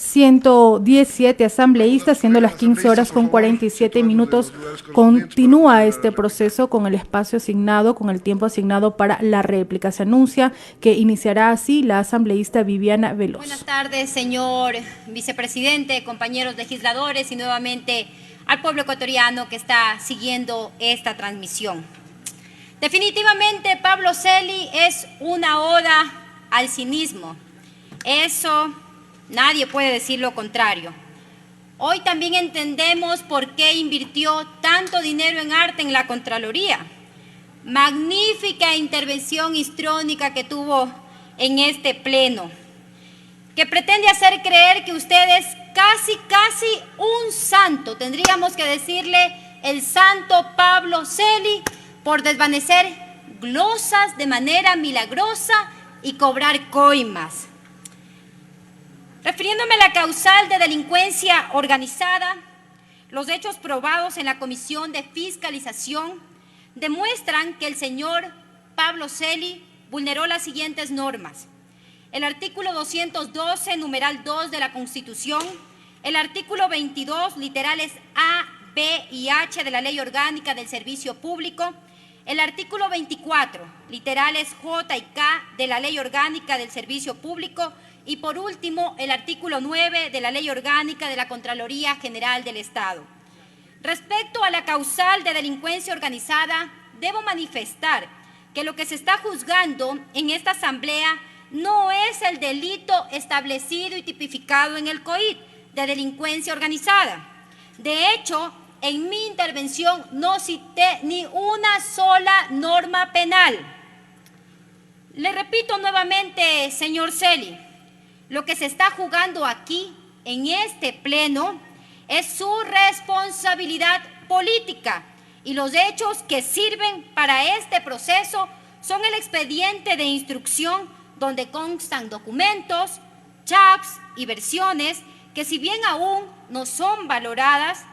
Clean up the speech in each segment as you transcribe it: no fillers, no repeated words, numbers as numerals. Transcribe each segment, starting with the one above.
117 asambleístas, siendo las 15 horas con 47 minutos. Continúa este proceso con el espacio asignado, con el tiempo asignado para la réplica. Se anuncia que iniciará así la asambleísta Viviana Veloz. Buenas tardes, señor vicepresidente, compañeros legisladores y nuevamente al pueblo ecuatoriano que está siguiendo esta transmisión. Definitivamente, Pablo Celi es una oda al cinismo. Eso nadie puede decir lo contrario. Hoy también entendemos por qué invirtió tanto dinero en arte en la Contraloría. Magnífica intervención histrónica que tuvo en este pleno, que pretende hacer creer que usted es casi un santo. Tendríamos que decirle el santo Pablo Celi por desvanecer glosas de manera milagrosa y cobrar coimas. Refiriéndome a la causal de delincuencia organizada, los hechos probados en la Comisión de Fiscalización demuestran que el señor Pablo Celi vulneró las siguientes normas: el artículo 212, numeral 2 de la Constitución, el artículo 22, literales A, B y H de la Ley Orgánica del Servicio Público, el artículo 24, literales J y K de la Ley Orgánica del Servicio Público y, por último, el artículo 9 de la Ley Orgánica de la Contraloría General del Estado. Respecto a la causal de delincuencia organizada, debo manifestar que lo que se está juzgando en esta asamblea no es el delito establecido y tipificado en el COID de delincuencia organizada. De hecho, en mi intervención no cité ni una sola norma penal. Le repito nuevamente, señor Celi, lo que se está jugando aquí, en este pleno, es su responsabilidad política, y los hechos que sirven para este proceso son el expediente de instrucción donde constan documentos, chats y versiones que, si bien aún no son valoradas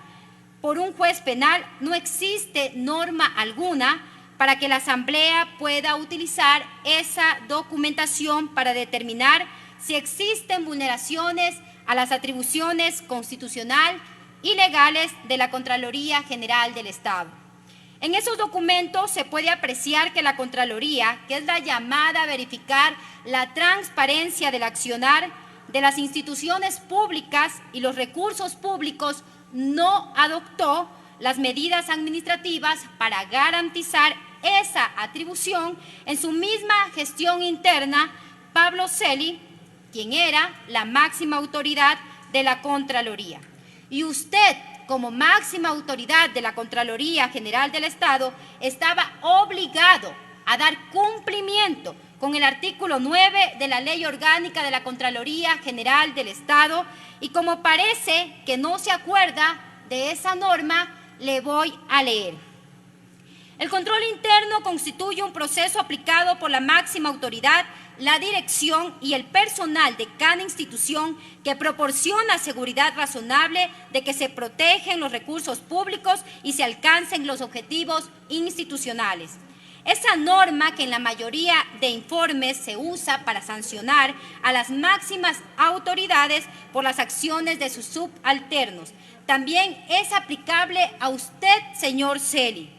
por un juez penal, no existe norma alguna para que la Asamblea pueda utilizar esa documentación para determinar si existen vulneraciones a las atribuciones constitucional y legales de la Contraloría General del Estado. En esos documentos se puede apreciar que la Contraloría, que es la llamada a verificar la transparencia del accionar de las instituciones públicas y los recursos públicos, no adoptó las medidas administrativas para garantizar esa atribución. En su misma gestión interna, Pablo Celi, quien era la máxima autoridad de la Contraloría. Y usted, como máxima autoridad de la Contraloría General del Estado, estaba obligado a dar cumplimiento con el artículo 9 de la Ley Orgánica de la Contraloría General del Estado, y como parece que no se acuerda de esa norma, le voy a leer. El control interno constituye un proceso aplicado por la máxima autoridad, la dirección y el personal de cada institución, que proporciona seguridad razonable de que se protegen los recursos públicos y se alcancen los objetivos institucionales. Esa norma, que en la mayoría de informes se usa para sancionar a las máximas autoridades por las acciones de sus subalternos, también es aplicable a usted, señor Celi.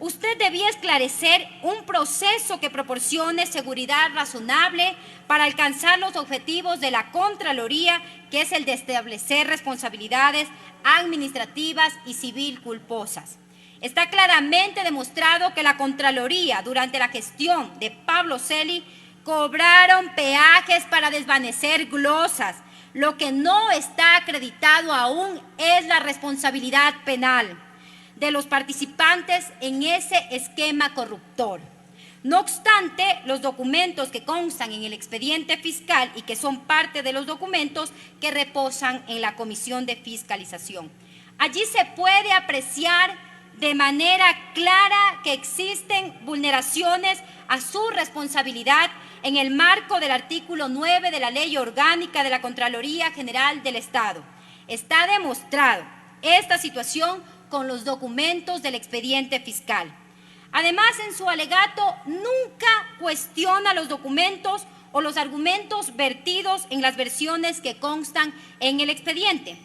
Usted debía esclarecer un proceso que proporcione seguridad razonable para alcanzar los objetivos de la Contraloría, que es el de establecer responsabilidades administrativas y civil culposas. Está claramente demostrado que la Contraloría, durante la gestión de Pablo Celi, cobraron peajes para desvanecer glosas. Lo que no está acreditado aún es la responsabilidad penal de los participantes en ese esquema corruptor. No obstante, los documentos que constan en el expediente fiscal y que son parte de los documentos que reposan en la Comisión de Fiscalización, allí se puede apreciar de manera clara que existen vulneraciones a su responsabilidad en el marco del artículo 9 de la Ley Orgánica de la Contraloría General del Estado. Está demostrado esta situación con los documentos del expediente fiscal. Además, en su alegato nunca cuestiona los documentos o los argumentos vertidos en las versiones que constan en el expediente.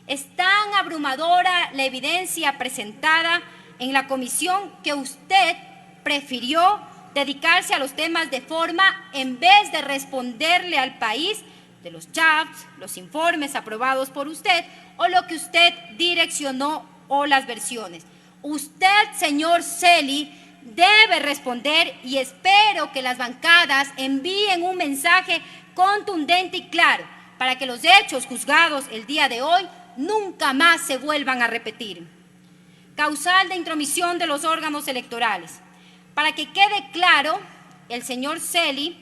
Es tan abrumadora la evidencia presentada en la comisión que usted prefirió dedicarse a los temas de forma en vez de responderle al país de los chats, los informes aprobados por usted o lo que usted direccionó o las versiones. Usted, señor Celi, debe responder y espero que las bancadas envíen un mensaje contundente y claro para que los hechos juzgados el día de hoy nunca más se vuelvan a repetir. Causal de intromisión de los órganos electorales. Para que quede claro, el señor Celi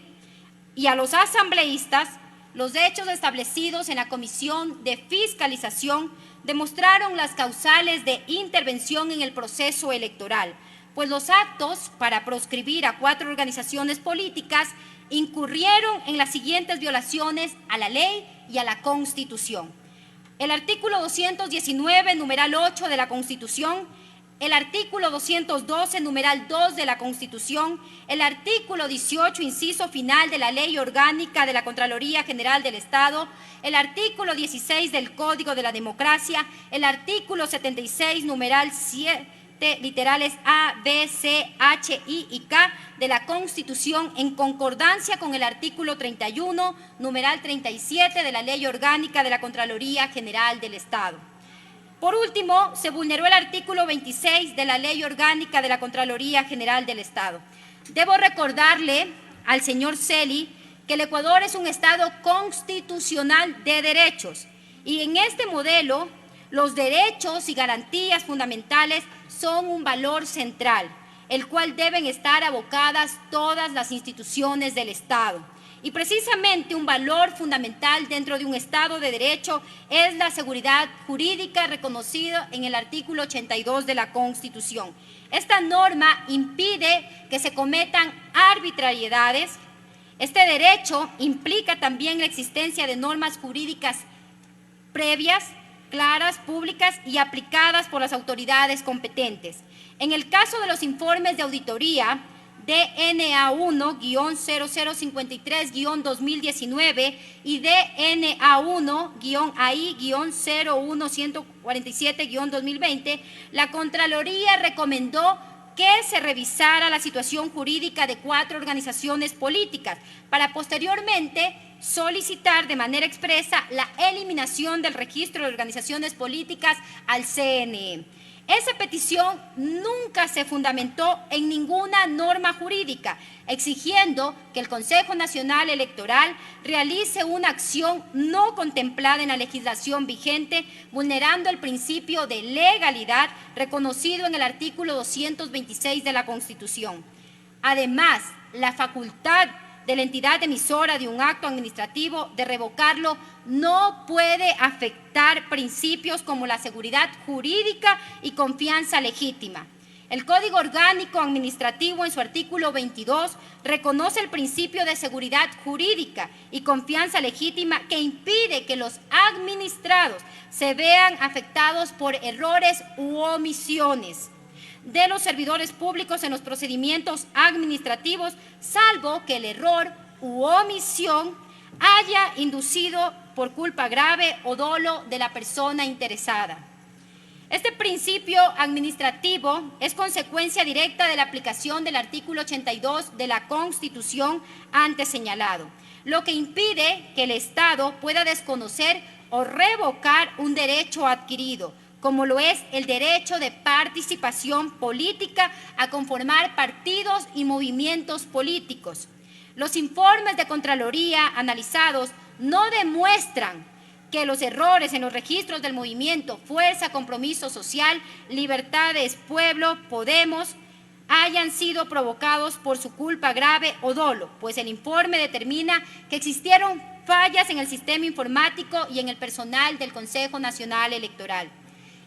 y a los asambleístas, los hechos establecidos en la Comisión de Fiscalización demostraron las causales de intervención en el proceso electoral, pues los actos para proscribir a 4 organizaciones políticas incurrieron en las siguientes violaciones a la ley y a la Constitución. El artículo 219, numeral 8 de la Constitución, el artículo 212, numeral 2 de la Constitución, el artículo 18, inciso final de la Ley Orgánica de la Contraloría General del Estado, el artículo 16 del Código de la Democracia, el artículo 76, numeral 7, literales A, B, C, H, I y K de la Constitución en concordancia con el artículo 31, numeral 37 de la Ley Orgánica de la Contraloría General del Estado. Por último, se vulneró el artículo 26 de la Ley Orgánica de la Contraloría General del Estado. Debo recordarle al señor Celi que el Ecuador es un Estado constitucional de derechos y en este modelo los derechos y garantías fundamentales son un valor central, el cual deben estar abocadas todas las instituciones del Estado. Y precisamente un valor fundamental dentro de un Estado de Derecho es la seguridad jurídica reconocida en el artículo 82 de la Constitución. Esta norma impide que se cometan arbitrariedades. Este derecho implica también la existencia de normas jurídicas previas, claras, públicas y aplicadas por las autoridades competentes. En el caso de los informes de auditoría, DNA 1-0053-2019 y DNA 1-AI-01147-2020, la Contraloría recomendó que se revisara la situación jurídica de 4 organizaciones políticas para posteriormente solicitar de manera expresa la eliminación del registro de organizaciones políticas al CNE. Esa petición nunca se fundamentó en ninguna norma jurídica, exigiendo que el Consejo Nacional Electoral realice una acción no contemplada en la legislación vigente, vulnerando el principio de legalidad reconocido en el artículo 226 de la Constitución. Además, la facultad de la entidad emisora de un acto administrativo de revocarlo no puede afectar principios como la seguridad jurídica y confianza legítima. El Código Orgánico Administrativo en su artículo 22 reconoce el principio de seguridad jurídica y confianza legítima que impide que los administrados se vean afectados por errores u omisiones de los servidores públicos en los procedimientos administrativos, salvo que el error u omisión haya inducido por culpa grave o dolo de la persona interesada. Este principio administrativo es consecuencia directa de la aplicación del artículo 82 de la Constitución antes señalado, lo que impide que el Estado pueda desconocer o revocar un derecho adquirido, como lo es el derecho de participación política a conformar partidos y movimientos políticos. Los informes de Contraloría analizados no demuestran que los errores en los registros del movimiento Fuerza, Compromiso Social, Libertades, Pueblo, Podemos, hayan sido provocados por su culpa grave o dolo, pues el informe determina que existieron fallas en el sistema informático y en el personal del Consejo Nacional Electoral.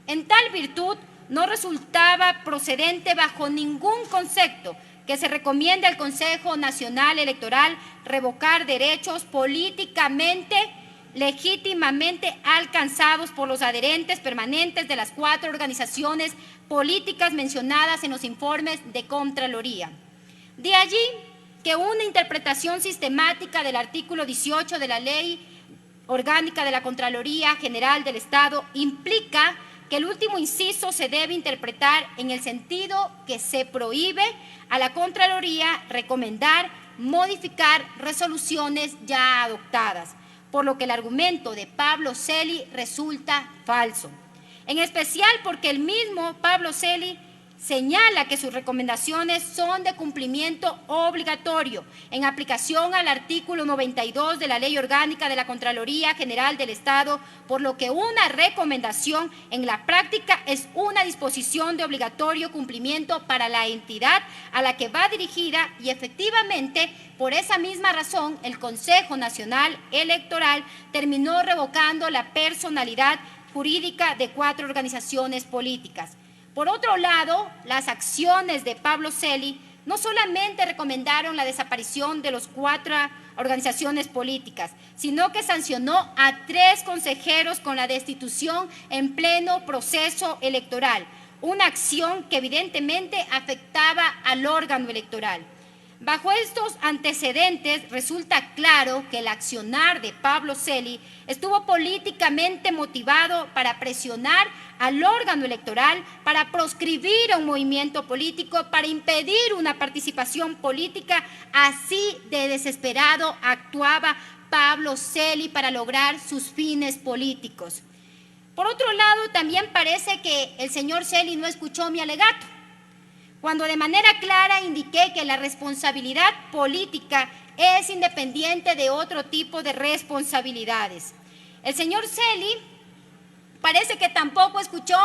En tal virtud, no resultaba procedente bajo ningún concepto que se recomiende al Consejo Nacional Electoral revocar derechos políticamente, legítimamente alcanzados por los adherentes permanentes de las 4 organizaciones políticas mencionadas en los informes de Contraloría. De allí que una interpretación sistemática del artículo 18 de la Ley Orgánica de la Contraloría General del Estado implica que el último inciso se debe interpretar en el sentido que se prohíbe a la Contraloría recomendar, modificar resoluciones ya adoptadas, por lo que el argumento de Pablo Celi resulta falso. En especial porque el mismo Pablo Celi señala que sus recomendaciones son de cumplimiento obligatorio en aplicación al artículo 92 de la Ley Orgánica de la Contraloría General del Estado, por lo que una recomendación en la práctica es una disposición de obligatorio cumplimiento para la entidad a la que va dirigida y efectivamente por esa misma razón el Consejo Nacional Electoral terminó revocando la personalidad jurídica de 4 organizaciones políticas. Por otro lado, las acciones de Pablo Celi no solamente recomendaron la desaparición de las 4 organizaciones políticas, sino que sancionó a 3 consejeros con la destitución en pleno proceso electoral, una acción que evidentemente afectaba al órgano electoral. Bajo estos antecedentes, resulta claro que el accionar de Pablo Celi estuvo políticamente motivado para presionar al órgano electoral, para proscribir a un movimiento político, para impedir una participación política. Así de desesperado actuaba Pablo Celi para lograr sus fines políticos. Por otro lado, también parece que el señor Celi no escuchó mi alegato, cuando de manera clara indiqué que la responsabilidad política es independiente de otro tipo de responsabilidades. El señor Celi parece que tampoco escuchó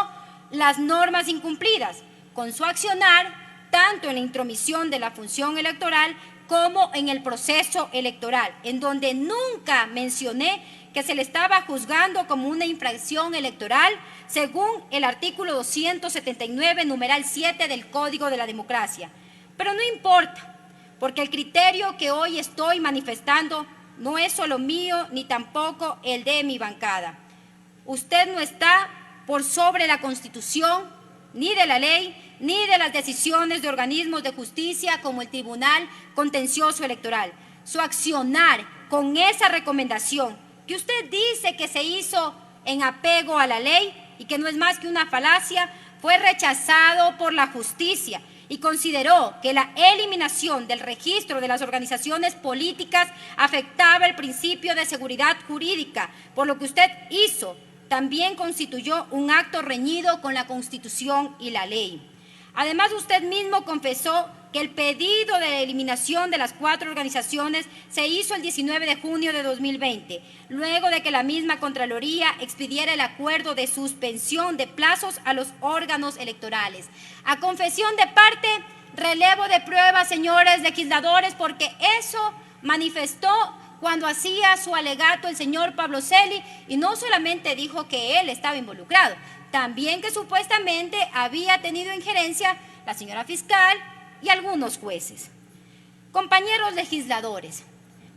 las normas incumplidas con su accionar, tanto en la intromisión de la función electoral como en el proceso electoral, en donde nunca mencioné que se le estaba juzgando como una infracción electoral según el artículo 279, numeral 7 del Código de la Democracia. Pero no importa, porque el criterio que hoy estoy manifestando no es solo mío ni tampoco el de mi bancada. Usted no está por sobre la Constitución, ni de la ley, ni de las decisiones de organismos de justicia como el Tribunal Contencioso Electoral. Su accionar con esa recomendación que usted dice que se hizo en apego a la ley y que no es más que una falacia, fue rechazado por la justicia y consideró que la eliminación del registro de las organizaciones políticas afectaba el principio de seguridad jurídica, por lo que usted hizo también constituyó un acto reñido con la Constitución y la ley. Además, usted mismo confesó que el pedido de eliminación de las 4 organizaciones se hizo el 19 de junio de 2020, luego de que la misma Contraloría expidiera el acuerdo de suspensión de plazos a los órganos electorales. A confesión de parte, relevo de pruebas, señores legisladores, porque eso manifestó cuando hacía su alegato el señor Pablo Celi, y no solamente dijo que él estaba involucrado, también que supuestamente había tenido injerencia la señora fiscal y algunos jueces. Compañeros legisladores,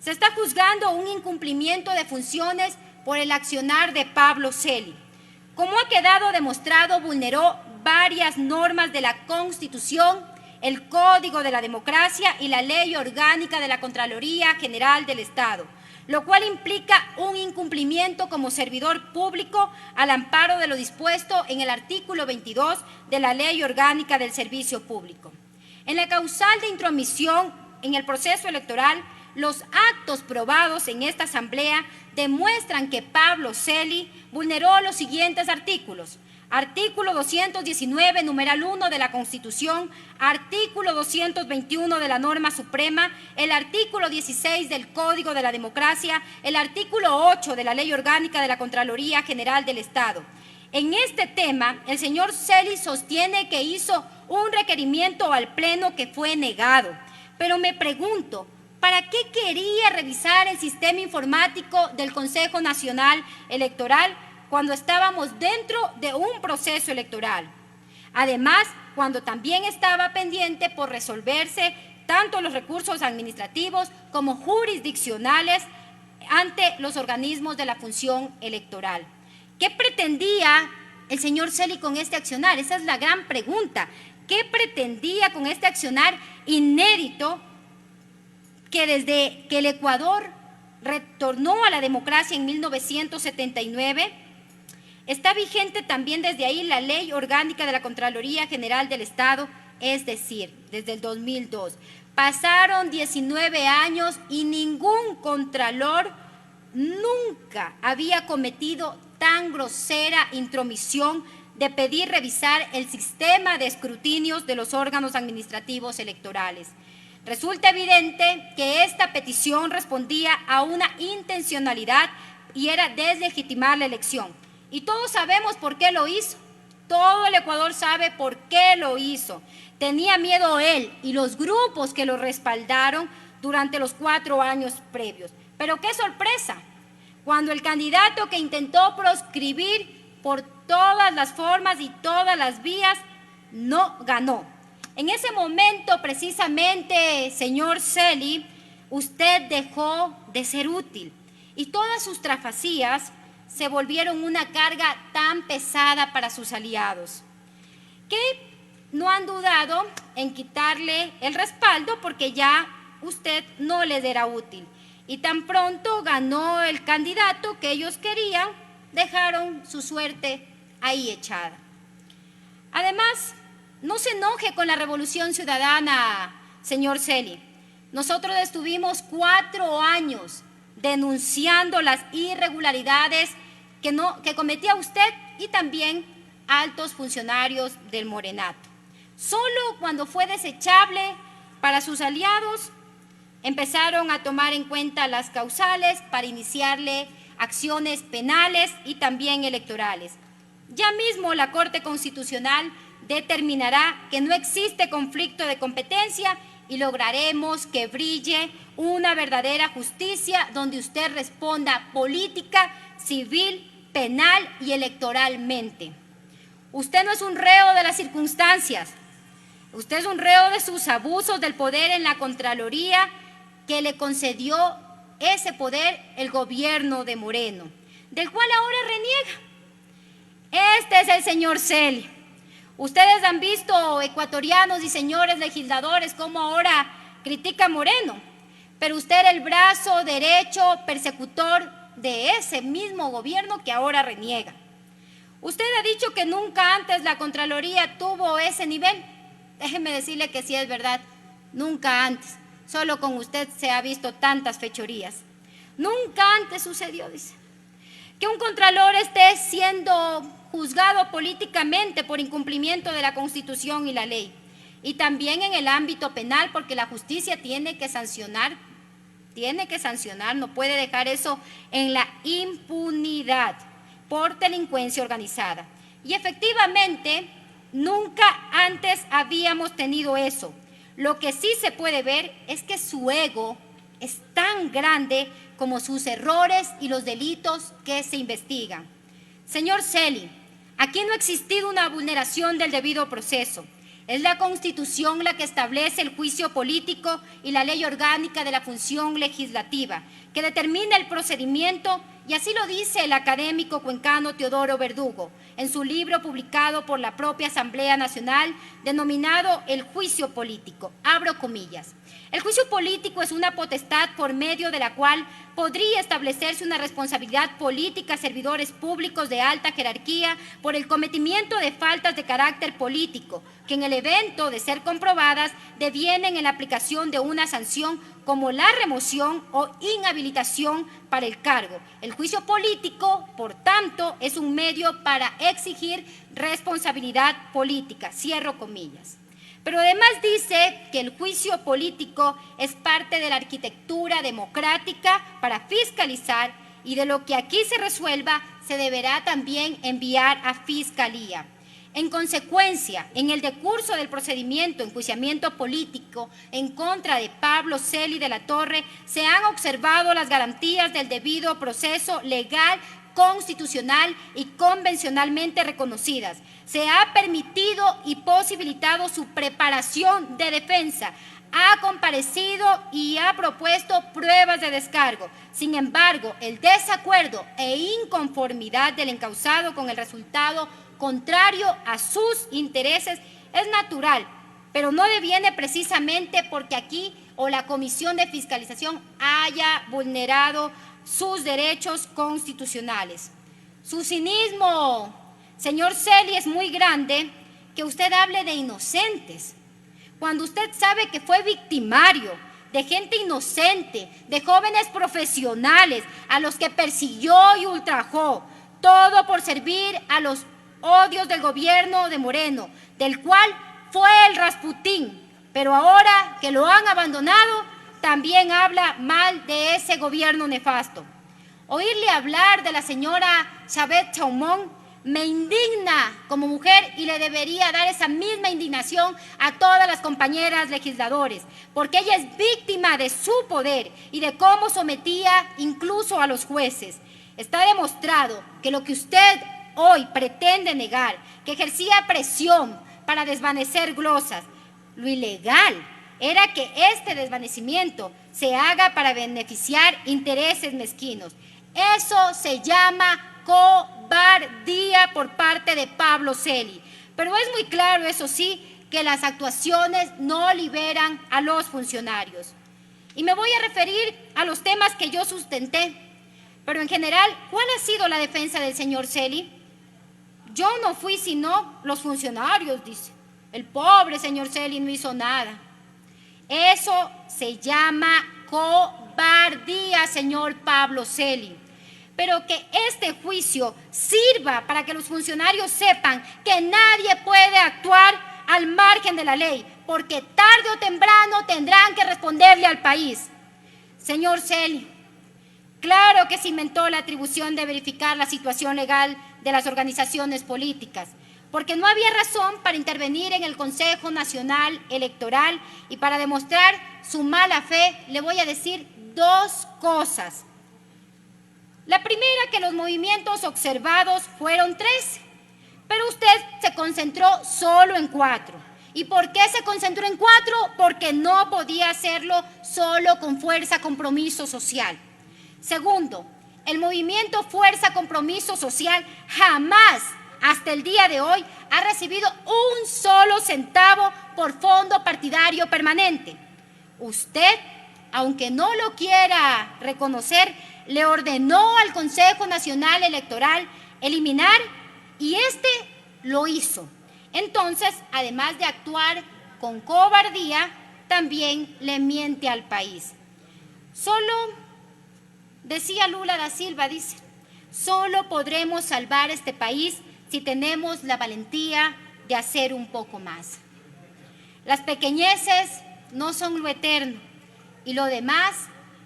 se está juzgando un incumplimiento de funciones por el accionar de Pablo Celi. Como ha quedado demostrado, vulneró varias normas de la Constitución, el Código de la Democracia y la Ley Orgánica de la Contraloría General del Estado, lo cual implica un incumplimiento como servidor público al amparo de lo dispuesto en el artículo 22 de la Ley Orgánica del Servicio Público. En la causal de intromisión en el proceso electoral, los actos probados en esta asamblea demuestran que Pablo Celi vulneró los siguientes artículos: artículo 219, numeral 1 de la Constitución, artículo 221 de la norma suprema, el artículo 16 del Código de la Democracia, el artículo 8 de la Ley Orgánica de la Contraloría General del Estado. En este tema, el señor Celi sostiene que hizo un requerimiento al Pleno que fue negado. Pero me pregunto, ¿para qué quería revisar el sistema informático del Consejo Nacional Electoral cuando estábamos dentro de un proceso electoral? Además, cuando también estaba pendiente por resolverse tanto los recursos administrativos como jurisdiccionales ante los organismos de la función electoral. ¿Qué pretendía el señor Celi con este accionar? Esa es la gran pregunta. ¿Qué pretendía con este accionar inédito que desde que el Ecuador retornó a la democracia en 1979, está vigente también desde ahí la Ley Orgánica de la Contraloría General del Estado, es decir, desde el 2002. Pasaron 19 años y ningún contralor nunca había cometido tan grosera intromisión de pedir revisar el sistema de escrutinios de los órganos administrativos electorales. Resulta evidente que esta petición respondía a una intencionalidad y era deslegitimar la elección. Y todos sabemos por qué lo hizo. Todo el Ecuador sabe por qué lo hizo. Tenía miedo él y los grupos que lo respaldaron durante los 4 años previos. Pero qué sorpresa, cuando el candidato que intentó proscribir por todas las formas y todas las vías no ganó. En ese momento, precisamente, señor Celi, usted dejó de ser útil y todas sus trafacías se volvieron una carga tan pesada para sus aliados, que no han dudado en quitarle el respaldo porque ya usted no les era útil. Y tan pronto ganó el candidato que ellos querían, dejaron su suerte ahí echada. Además, no se enoje con la Revolución Ciudadana, señor Celi. Nosotros estuvimos 4 años denunciando las irregularidades que cometía usted y también altos funcionarios del Morenato. Solo cuando fue desechable para sus aliados, empezaron a tomar en cuenta las causales para iniciarle acciones penales y también electorales. Ya mismo la Corte Constitucional determinará que no existe conflicto de competencia y lograremos que brille una verdadera justicia donde usted responda política, civil, penal y electoralmente. Usted no es un reo de las circunstancias, usted es un reo de sus abusos del poder en la Contraloría que le concedió ese poder el gobierno de Moreno, del cual ahora reniega. Este es el señor Celi. Ustedes han visto, ecuatorianos y señores legisladores, cómo ahora critica a Moreno, pero usted era el brazo derecho persecutor de ese mismo gobierno que ahora reniega. Usted ha dicho que nunca antes la Contraloría tuvo ese nivel. Déjeme decirle que sí es verdad, nunca antes. Solo con usted se ha visto tantas fechorías. Nunca antes sucedió, dice, que un contralor esté siendo juzgado políticamente por incumplimiento de la Constitución y la ley. Y también en el ámbito penal, porque la justicia tiene que sancionar, no puede dejar eso en la impunidad por delincuencia organizada. Y efectivamente, nunca antes habíamos tenido eso. Lo que sí se puede ver es que su ego es tan grande como sus errores y los delitos que se investigan. Señor Celi, aquí no ha existido una vulneración del debido proceso. Es la Constitución la que establece el juicio político y la Ley Orgánica de la Función Legislativa, que determina el procedimiento, y así lo dice el académico cuencano Teodoro Verdugo en su libro publicado por la propia Asamblea Nacional denominado El juicio político, abro comillas. El juicio político es una potestad por medio de la cual podría establecerse una responsabilidad política a servidores públicos de alta jerarquía por el cometimiento de faltas de carácter político, que en el evento de ser comprobadas devienen en la aplicación de una sanción como la remoción o inhabilitación para el cargo. El juicio político, por tanto, es un medio para exigir responsabilidad política, cierro comillas. Pero además dice que el juicio político es parte de la arquitectura democrática para fiscalizar y de lo que aquí se resuelva se deberá también enviar a Fiscalía. En consecuencia, en el decurso del procedimiento enjuiciamiento político en contra de Pablo Celi de la Torre se han observado las garantías del debido proceso legal, constitucional y convencionalmente reconocidas. Se ha permitido y posibilitado su preparación de defensa, ha comparecido y ha propuesto pruebas de descargo. Sin embargo, el desacuerdo e inconformidad del encausado con el resultado contrario a sus intereses es natural, pero no deviene precisamente porque aquí o la Comisión de Fiscalización haya vulnerado sus derechos constitucionales. Su cinismo, señor Celi, es muy grande que usted hable de inocentes, cuando usted sabe que fue victimario de gente inocente, de jóvenes profesionales a los que persiguió y ultrajó, todo por servir a los odios del gobierno de Moreno, del cual fue el Rasputín, pero ahora que lo han abandonado, también habla mal de ese gobierno nefasto. Oírle hablar de la señora Chabet Chaumón me indigna como mujer y le debería dar esa misma indignación a todas las compañeras legisladores, porque ella es víctima de su poder y de cómo sometía incluso a los jueces. Está demostrado que lo que usted hoy pretende negar, que ejercía presión para desvanecer glosas, lo ilegal era que este desvanecimiento se haga para beneficiar intereses mezquinos. Eso se llama cobardía por parte de Pablo Celi. Pero es muy claro, eso sí, que las actuaciones no liberan a los funcionarios. Y me voy a referir a los temas que yo sustenté. Pero en general, ¿cuál ha sido la defensa del señor Celi? Yo no fui sino los funcionarios, dice. El pobre señor Celi no hizo nada. Eso se llama cobardía, señor Pablo Celi. Pero que este juicio sirva para que los funcionarios sepan que nadie puede actuar al margen de la ley, porque tarde o temprano tendrán que responderle al país. Señor Celi, claro que se inventó la atribución de verificar la situación legal de las organizaciones políticas, porque no había razón para intervenir en el Consejo Nacional Electoral, y para demostrar su mala fe le voy a decir dos cosas. La primera, que los movimientos observados fueron 13, pero usted se concentró solo en 4. ¿Y por qué se concentró en 4? Porque no podía hacerlo solo con Fuerza Compromiso Social. Segundo, el movimiento Fuerza Compromiso Social jamás, hasta el día de hoy, ha recibido un solo centavo por fondo partidario permanente. Usted, aunque no lo quiera reconocer, le ordenó al Consejo Nacional Electoral eliminar, y este lo hizo. Entonces, además de actuar con cobardía, también le miente al país. Solo, decía Lula da Silva, dice, solo podremos salvar este país si tenemos la valentía de hacer un poco más. Las pequeñeces no son lo eterno, y lo demás,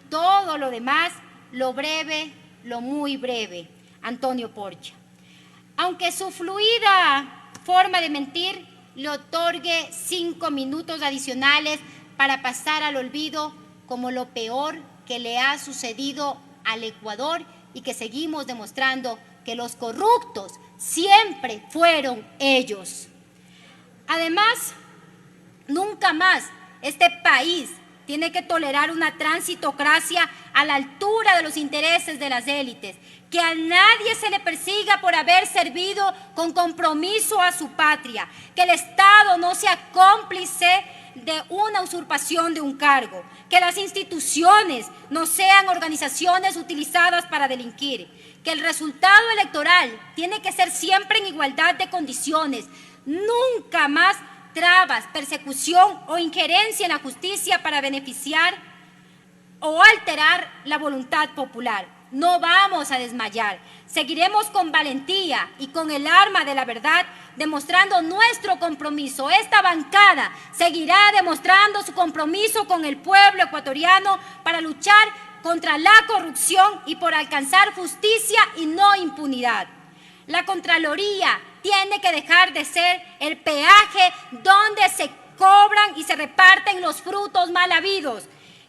todo lo demás, lo breve, lo muy breve. Antonio Porcha. Aunque su fluida forma de mentir le otorgue 5 minutos adicionales para pasar al olvido como lo peor que le ha sucedido al Ecuador, y que seguimos demostrando que los corruptos siempre fueron ellos. Además, nunca más este país tiene que tolerar una transitocracia a la altura de los intereses de las élites, que a nadie se le persiga por haber servido con compromiso a su patria, que el Estado no sea cómplice de una usurpación de un cargo, que las instituciones no sean organizaciones utilizadas para delinquir, que el resultado electoral tiene que ser siempre en igualdad de condiciones, nunca más trabas, persecución o injerencia en la justicia para beneficiar o alterar la voluntad popular. No vamos a desmayar, seguiremos con valentía y con el arma de la verdad demostrando nuestro compromiso. Esta bancada seguirá demostrando su compromiso con el pueblo ecuatoriano para luchar contra la corrupción y por alcanzar justicia y no impunidad. La Contraloría tiene que dejar de ser el peaje donde se cobran y se reparten los frutos mal habidos.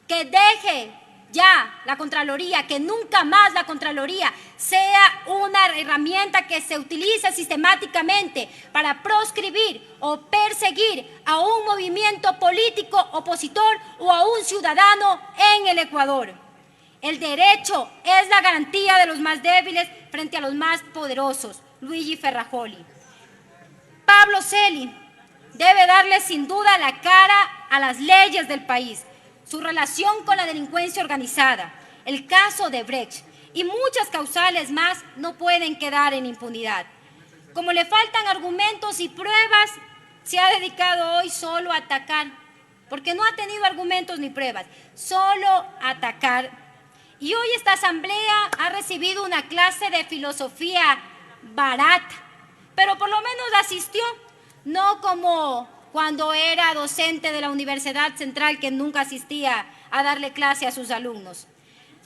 Que deje ya la Contraloría, que nunca más la Contraloría sea una herramienta que se utilice sistemáticamente para proscribir o perseguir a un movimiento político opositor o a un ciudadano en el Ecuador. El derecho es la garantía de los más débiles frente a los más poderosos. Luigi Ferrajoli. Pablo Celi debe darle sin duda la cara a las leyes del país. su relación con la delincuencia organizada, el caso de Brecht y muchas causales más no pueden quedar en impunidad. Como le faltan argumentos y pruebas, se ha dedicado hoy solo a atacar, porque no ha tenido argumentos ni pruebas, solo a atacar. Y hoy esta asamblea ha recibido una clase de filosofía barata, pero por lo menos asistió, no como cuando era docente de la Universidad Central, que nunca asistía a darle clase a sus alumnos.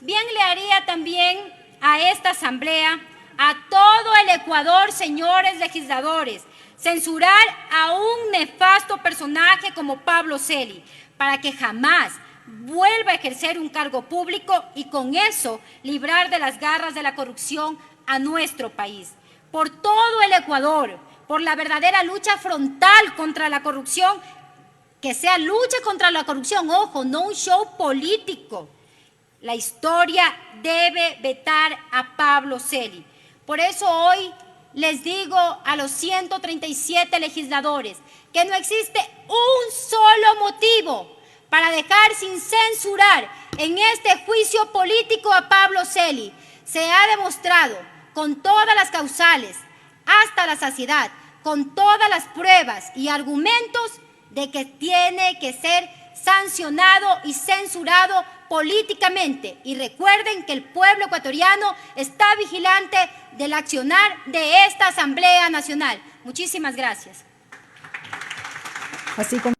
Bien le haría también a esta asamblea, a todo el Ecuador, señores legisladores, censurar a un nefasto personaje como Pablo Celi, para que jamás vuelva a ejercer un cargo público y con eso librar de las garras de la corrupción a nuestro país. Por todo el Ecuador, por la verdadera lucha frontal contra la corrupción, que sea lucha contra la corrupción, ojo, no un show político. La historia debe vetar a Pablo Celi. Por eso hoy les digo a los 137 legisladores que no existe un solo motivo para dejar sin censurar en este juicio político a Pablo Celi. Se ha demostrado con todas las causales, hasta la saciedad, con todas las pruebas y argumentos de que tiene que ser sancionado y censurado políticamente. Y recuerden que el pueblo ecuatoriano está vigilante del accionar de esta Asamblea Nacional. Muchísimas gracias. Así